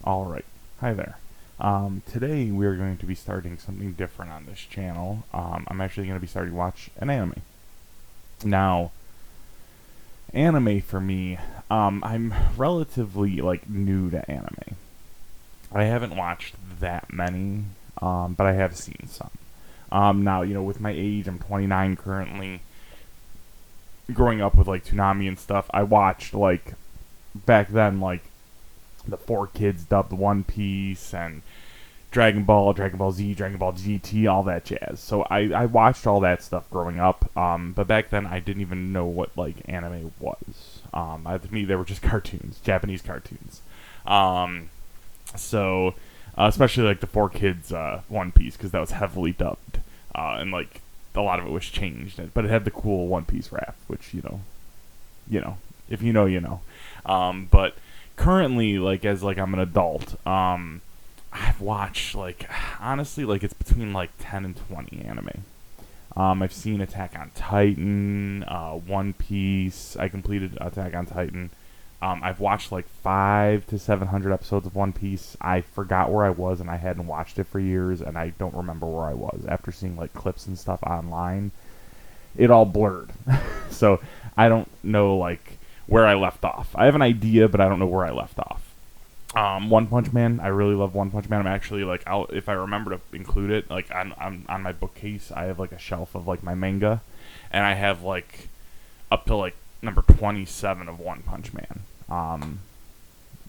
Alright, hi there. Today we are going to be starting something different on this channel. I'm actually going to be starting to watch an anime. Now, anime for me, I'm relatively new to anime. I haven't watched that many, but I have seen some. Now, with my age, I'm 29 currently. Growing up with Toonami and stuff, I watched back then the 4 Kids dubbed One Piece and Dragon Ball, Dragon Ball Z, Dragon Ball GT, all that jazz. So I watched all that stuff growing up, but back then I didn't even know what anime was. To me, they were just cartoons, Japanese cartoons. So especially the 4 Kids One Piece, because that was heavily dubbed, and a lot of it was changed, but it had the cool One Piece rap, which if you know, you know. But currently, as I'm an adult, I've watched honestly it's between 10 and 20 anime. I've seen Attack on Titan, One Piece. I completed Attack on Titan. I've watched 500 to 700 episodes of One Piece. I forgot where I was, and I hadn't watched it for years, and I don't remember where I was after seeing clips and stuff online. It all blurred, so I don't know where I left off. I have an idea, but I don't know where I left off. One Punch Man, I really love One Punch Man. I'm actually if I remember to include it, on my bookcase, I have a shelf of my manga, and I have up to number 27 of One Punch Man,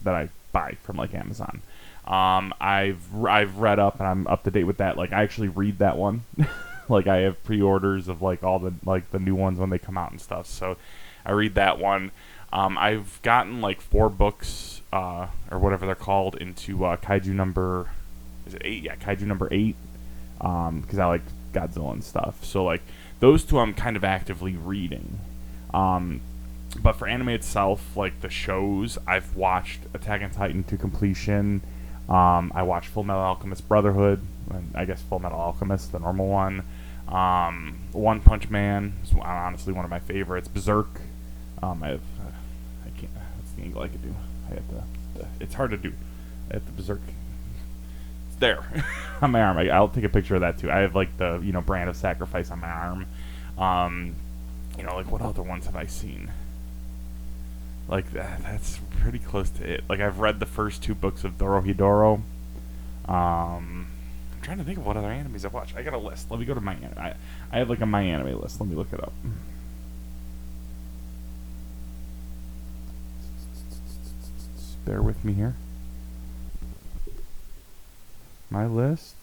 that I buy from Amazon. I've read up, and I'm up to date with that. I actually read that one. I have pre-orders of all the the new ones when they come out and stuff. So I read that one. I've gotten 4 books, or whatever they're called, into Kaiju number, is it 8? Yeah, Kaiju number 8. Because I like Godzilla and stuff. So those two I'm kind of actively reading. But for anime itself, the shows, I've watched Attack on Titan to completion. I watched Fullmetal Alchemist Brotherhood, and I guess Fullmetal Alchemist, the normal one. One Punch Man is honestly one of my favorites. Berserk. I can't. That's the angle I could do. I have to. It's hard to do. I have to Berserk. It's there on my arm. I'll take a picture of that too. I have the brand of sacrifice on my arm. What other ones have I seen? That's pretty close to it. I've read the first 2 books of Dorohedoro. I'm trying to think of what other animes I've watched. I got a list. Let me go to my anime. I have a my anime list. Let me look it up. Bear with me here. My list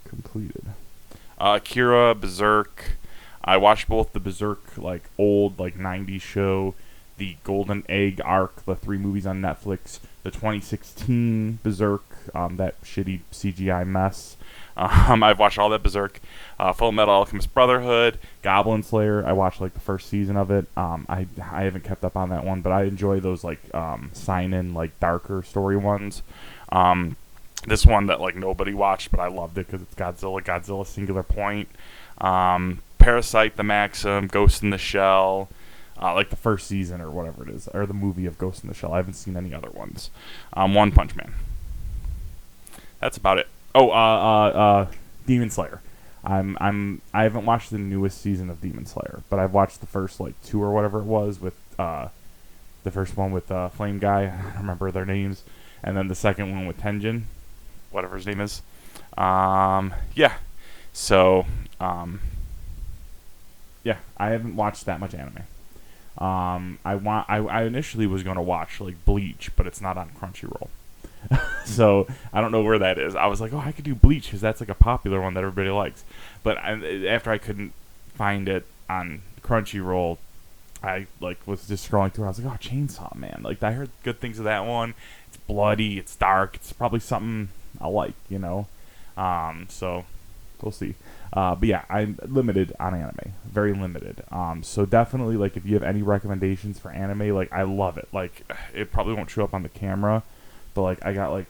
completed. Akira, Berserk. I watched both the Berserk old 90s show, the Golden Egg arc, the 3 movies on Netflix, the 2016 Berserk, that shitty CGI mess. I've watched all that Berserk. Fullmetal Alchemist Brotherhood, Goblin Slayer. I watched the first season of it. I haven't kept up on that one, but I enjoy those sign-in darker story ones. This one that nobody watched, but I loved it because it's Godzilla Singular Point. Parasyte the Maxim, Ghost in the Shell, the first season or whatever it is, or the movie of Ghost in the Shell. I haven't seen any other ones. One Punch Man. That's about it. Oh, Demon Slayer. I haven't watched the newest season of Demon Slayer, but I've watched the first 2 or whatever it was with the first one with Flame Guy. I don't remember their names, and then the second one with Tenjin, whatever his name is. Yeah. So. Yeah, I haven't watched that much anime. I initially was going to watch Bleach, but it's not on Crunchyroll. So I don't know where that is. I was like, oh, I could do Bleach because that's a popular one that everybody likes. But after I couldn't find it on Crunchyroll, I was just scrolling through. I was like, oh, Chainsaw Man. I heard good things of that one. It's bloody. It's dark. It's probably something I like, So we'll see. But yeah, I'm limited on anime. Very limited. So definitely, if you have any recommendations for anime, I love it. It probably won't show up on the camera, but I got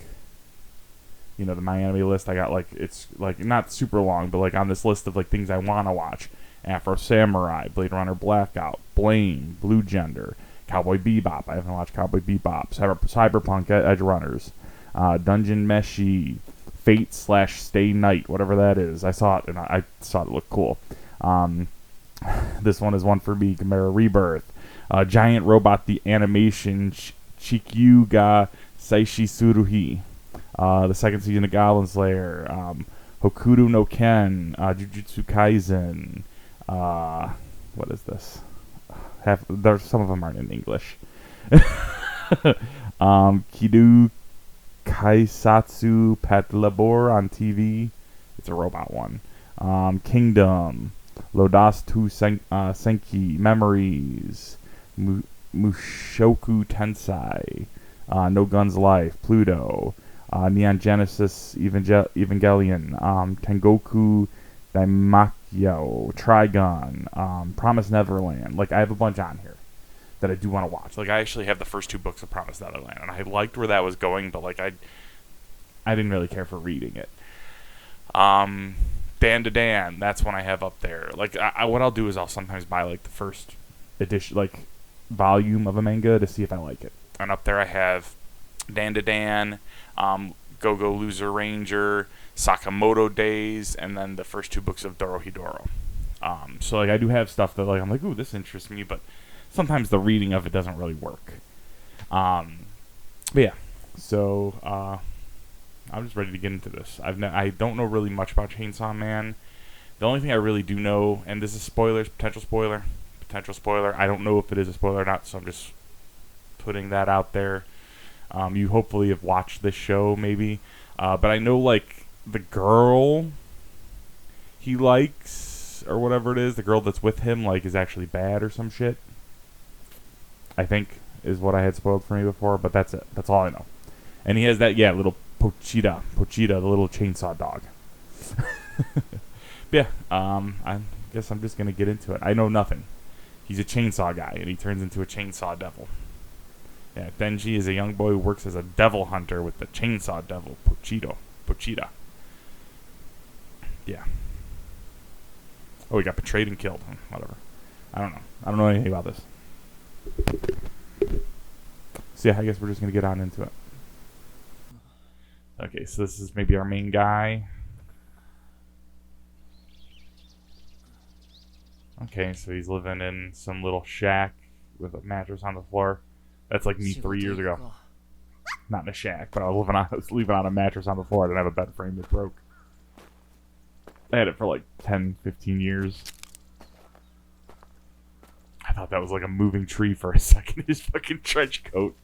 the my anime list. I got it's not super long, but on this list of things I want to watch: Afro Samurai, Blade Runner Blackout, Blame, Blue Gender, Cowboy Bebop. I haven't watched Cowboy Bebop. Cyberpunk Edge Runners. Dungeon Meshi. Fate/Stay Night, whatever that is. I saw it and I thought it looked cool. This one is one for me. Chimera Rebirth. Giant Robot the Animation. Chikyu ga Saishi Suruhi. The second season of Goblin Slayer. Hokuto no Ken. Jujutsu Kaisen. What is this? Some of them aren't in English. Kidu Kaisatsu Pet Labor on TV. It's a robot one. Kingdom. Lodas Tu Senki. Memories. Mushoku Tensei. No Guns Life. Pluto. Neon Genesis Evangelion. Tengoku Daimakyo. Trigun. Promise Neverland. Like, I have a bunch on here that I do want to watch. Like, I actually have the first 2 books of Promise Neverland, and I liked where that was going, but like I didn't really care for reading it. Dan to Dan, that's one I have up there. Like, what I'll do is I'll sometimes buy like the first edition, like volume of a manga to see if I like it. And up there I have Dan to Dan, Go Go Loser Ranger, Sakamoto Days, and then the first 2 books of Dorohedoro. So like I do have stuff that like I'm like, ooh, this interests me, but sometimes the reading of it doesn't really work. But yeah, so I'm just ready to get into this. I don't know really much about Chainsaw Man. The only thing I really do know, and this is spoilers, potential spoiler. I don't know if it is a spoiler or not, so I'm just putting that out there. You hopefully have watched this show, maybe. But I know, like, the girl he likes, or whatever it is, the girl that's with him, like, is actually bad or some shit. I think is what I had spoiled for me before, but that's it. That's all I know. And he has that, little Pochita, the little chainsaw dog. Yeah, I guess I'm just going to get into it. I know nothing. He's a chainsaw guy, and he turns into a chainsaw devil. Yeah, Denji is a young boy who works as a devil hunter with the chainsaw devil, Pochita. Yeah. Oh, he got betrayed and killed. Whatever. I don't know anything about this. So yeah, I guess we're just going to get on into it. Okay, so this is maybe our main guy. Okay, so he's living in some little shack with a mattress on the floor. That's like me 3 years ago. Not in a shack, but I was living on a mattress on the floor. I didn't have a bed frame that broke. I had it for like 10, 15 years. I thought that was like a moving tree for a second. His fucking trench coat.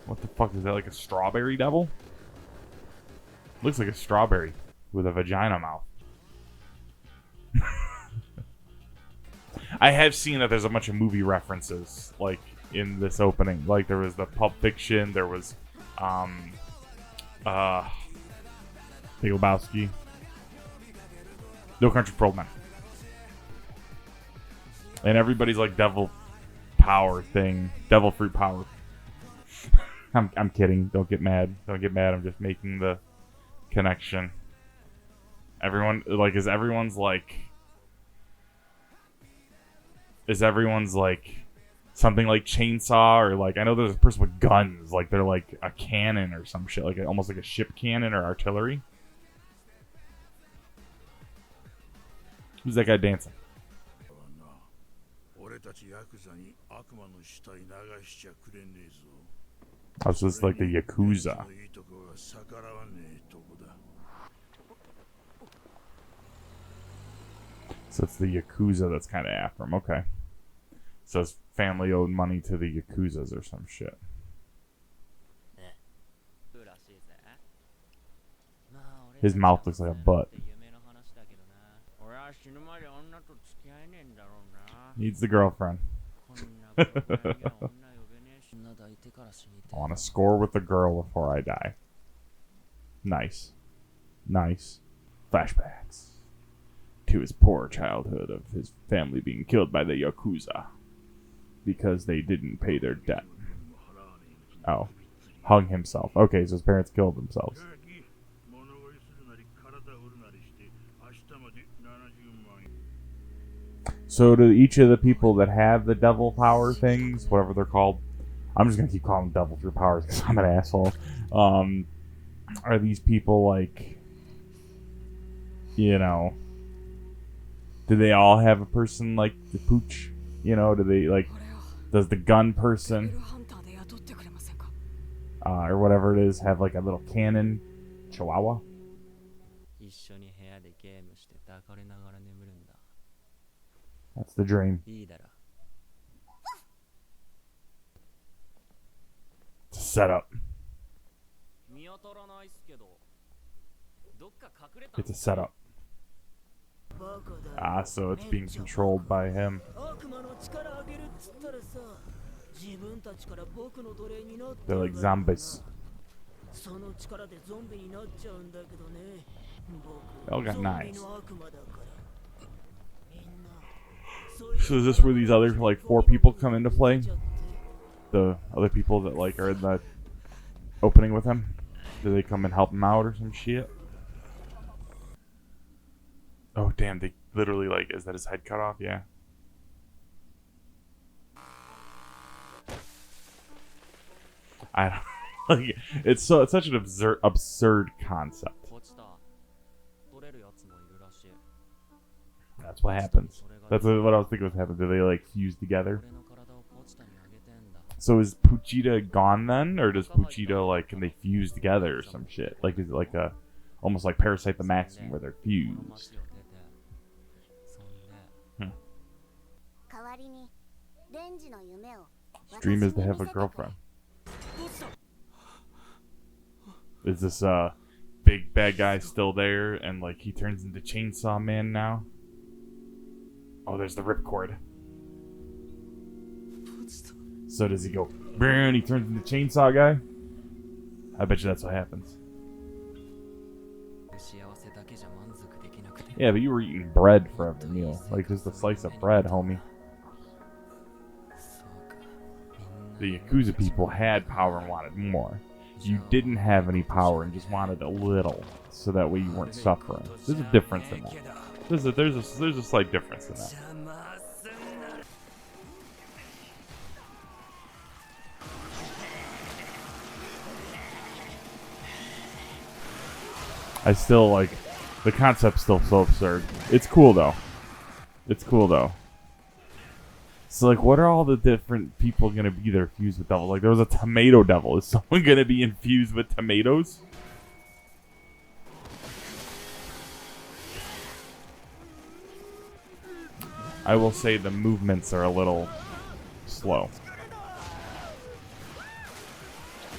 What the fuck is that? Like a strawberry devil? Looks like a strawberry with a vagina mouth. I have seen that there's a bunch of movie references, like, in this opening. Like, there was the Pulp Fiction, there was, Big Lebowski. No Country for Old Men. And everybody's, like, devil power thing. Devil fruit power. I'm kidding. Don't get mad. Don't get mad. I'm just making the connection. Everyone, like, is everyone's like something like chainsaw, or like, I know there's a person with guns, like they're like a cannon or some shit, like almost like a ship cannon or artillery. Who's that guy dancing? Oh, so it's like the Yakuza. So it's the Yakuza that's kind of after him. Okay. So his family owed money to the Yakuzas or some shit. His mouth looks like a butt. Needs the girlfriend. I want to score with the girl before I die. Nice. Nice. Flashbacks to his poor childhood of his family being killed by the Yakuza because they didn't pay their debt. Oh. Hung himself. Okay, so his parents killed themselves. So to each of the people that have the devil power things, whatever they're called, I'm just gonna keep calling them devil through powers because I'm an asshole. Are these people like, you know, do they all have a person like the Pooch? You know, do they like, does the gun person or whatever it is have like a little cannon chihuahua? That's the dream. It's a setup. It's a setup. So it's being controlled by him. They're like zombies. They all got knives. So is this where these other like 4 people come into play? The other people that like are in the opening with him? Do they come and help him out or some shit? Oh damn, they literally like, is that his head cut off? Yeah. I don't like, it's such an absurd concept. That's what happens. That's what I was thinking was happening. Do they like fuse together? So is Puchita gone then, or does Puchita like, can they fuse together or some shit? Like is it like a almost like Parasyte the Maxim where they're fused? His dream is to have a girlfriend. Is this big bad guy still there and like he turns into Chainsaw Man now? Oh, there's the ripcord. So does he go and he turns into Chainsaw Guy? I bet you that's what happens. Yeah, but you were eating bread for every meal. Like just a slice of bread, homie. The Yakuza people had power and wanted more. You didn't have any power and just wanted a little, so that way you weren't suffering. There's a difference in that. There's a slight difference in that. I still like the concept's still so absurd. It's cool though. It's cool though. So like, what are all the different people gonna be that are fused with devil? Like, there was a tomato devil. Is someone gonna be infused with tomatoes? I will say the movements are a little slow.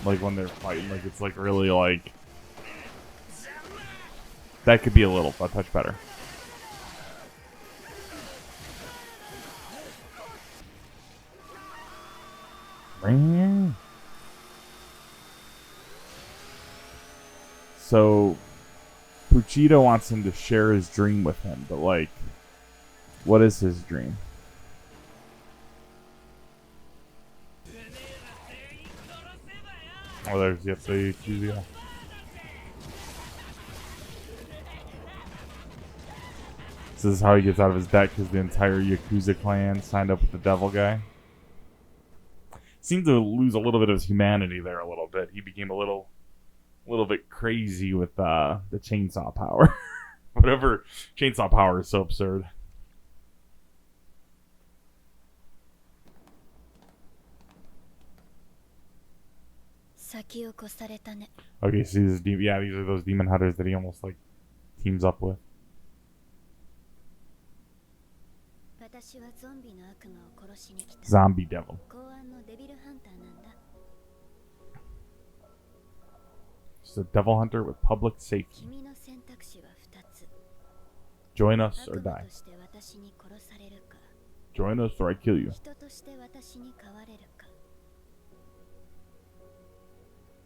Like when they're fighting, like it's like really like that could be a touch better. So Puchito wants him to share his dream with him, but like, what is his dream? Oh, there's the Yakuza. This is how he gets out of his debt because the entire Yakuza clan signed up with the devil guy. Seemed to lose a little bit of his humanity there a little bit. He became a little bit crazy with the chainsaw power. Whatever, chainsaw power is so absurd. Okay, so these are those demon hunters that he almost like teams up with. Zombie devil. She's a devil hunter with public safety. Join us or die. Join us or I kill you.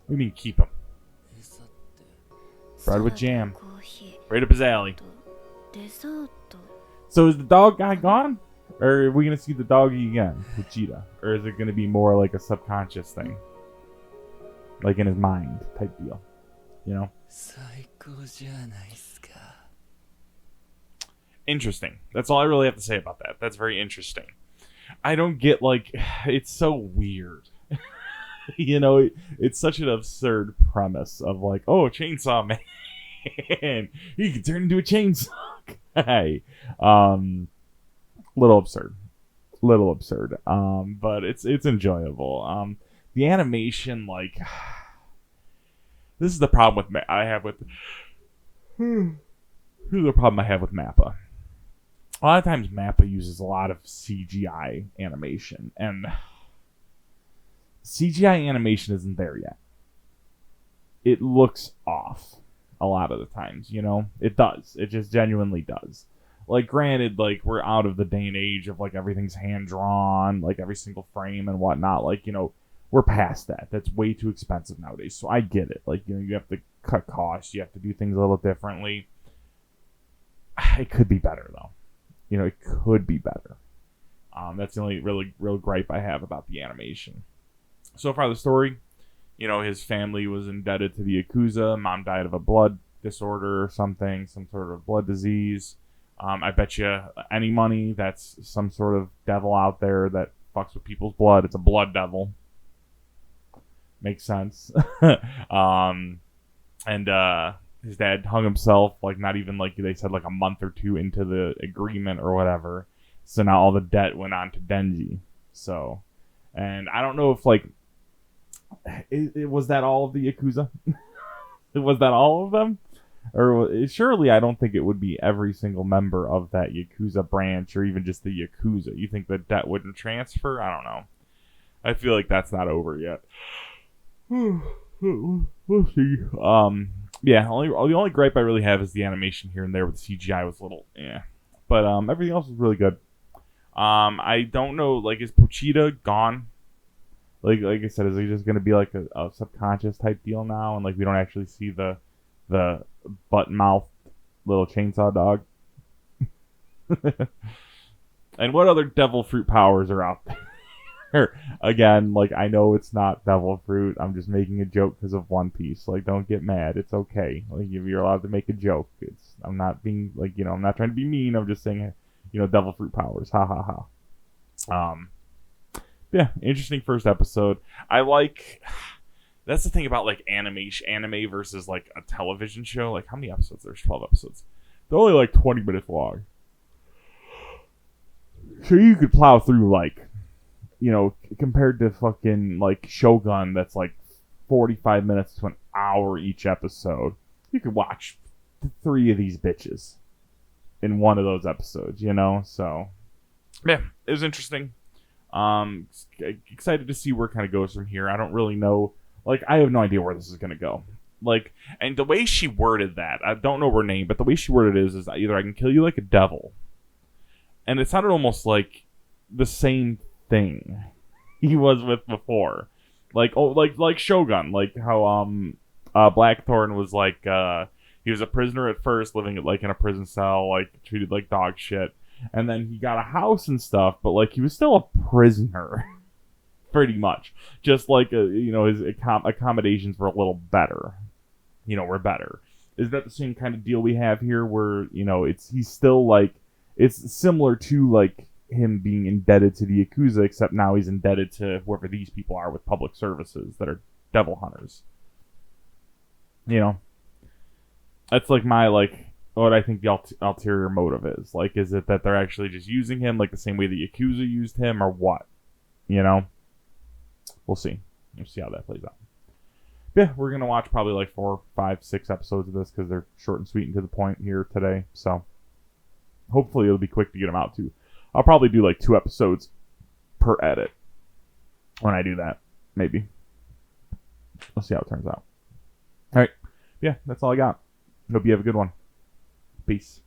What do you mean keep him? Bread with jam. Right up his alley. So is the dog guy gone? Or are we going to see the doggy again? Puchita? Or is it going to be more like a subconscious thing? Like in his mind type deal. You know? interesting. That's all I really have to say about that. That's very interesting. I don't get, like, it's so weird. It's such an absurd premise of like, oh, Chainsaw Man, he can turn into a chainsaw guy. Little absurd. But it's enjoyable. The animation, like, this is the problem I have with Mappa. A lot of times Mappa uses a lot of CGI animation, and CGI animation isn't there yet. It looks off a lot of the times, It does. It just genuinely does. Like, granted, like, we're out of the day and age of, like, everything's hand-drawn, like, every single frame and whatnot. Like, we're past that. That's way too expensive nowadays. So I get it. Like, you have to cut costs. You have to do things a little differently. It could be better, though. It could be better. That's the only really real gripe I have about the animation. So far, the story, his family was indebted to the Yakuza. Mom died of a blood disorder or something, some sort of blood disease. I bet you any money that's some sort of devil out there that fucks with people's blood. It's a blood devil. Makes sense. And his dad hung himself, like, not even, like, they said, like, a month or two into the agreement or whatever. So now all the debt went on to Denji. So, and I don't know if, like, was that all of the Yakuza? Was that all of them? Or surely I don't think it would be every single member of that Yakuza branch or even just the Yakuza. You think the debt wouldn't transfer? I don't know. I feel like that's not over yet. We'll see. Yeah, the only gripe I really have is the animation here and there with the CGI was a little but everything else was really good. I don't know, like, is Pochita gone? Like I said, is he just gonna be like a subconscious type deal now, and like we don't actually see the butt mouth little chainsaw dog? And what other devil fruit powers are out there? Again, like, I know it's not devil fruit. I'm just making a joke because of One Piece. Like, don't get mad. It's okay. Like, if you're allowed to make a joke, I'm not being, like, I'm not trying to be mean. I'm just saying, devil fruit powers. Ha ha ha. Yeah, interesting first episode. That's the thing about, like, anime versus, like, a television show. Like, how many episodes? There's 12 episodes. They're only, like, 20 minutes long. So you could plow through, like, compared to fucking, like, Shogun, that's, like, 45 minutes to an hour each episode. You could watch 3 of these bitches in one of those episodes, So, yeah, it was interesting. Excited to see where it kind of goes from here. I don't really know. Like, I have no idea where this is going to go. Like, and the way she worded that, I don't know her name, but the way she worded it is either I can kill you like a devil. And it sounded almost like the same thing he was with before. Like, like Shogun. Like how, Blackthorn was like, he was a prisoner at first, living like in a prison cell, like treated like dog shit. And then he got a house and stuff, but like he was still a prisoner. Pretty much. Just like, his accommodations were a little better. Were better. Is that the same kind of deal we have here where, he's still like, it's similar to like him being indebted to the Yakuza, except now he's indebted to whoever these people are with public services that are devil hunters. That's like my, like, what I think the ulterior motive is. Like, is it that they're actually just using him like the same way the Yakuza used him, or what? We'll see. We'll see how that plays out. Yeah, we're going to watch probably like 4, 5, 6 episodes of this because they're short and sweet and to the point here today. So, hopefully it'll be quick to get them out too. I'll probably do like 2 episodes per edit when I do that. Maybe. We'll see how it turns out. All right. Yeah, that's all I got. Hope you have a good one. Peace.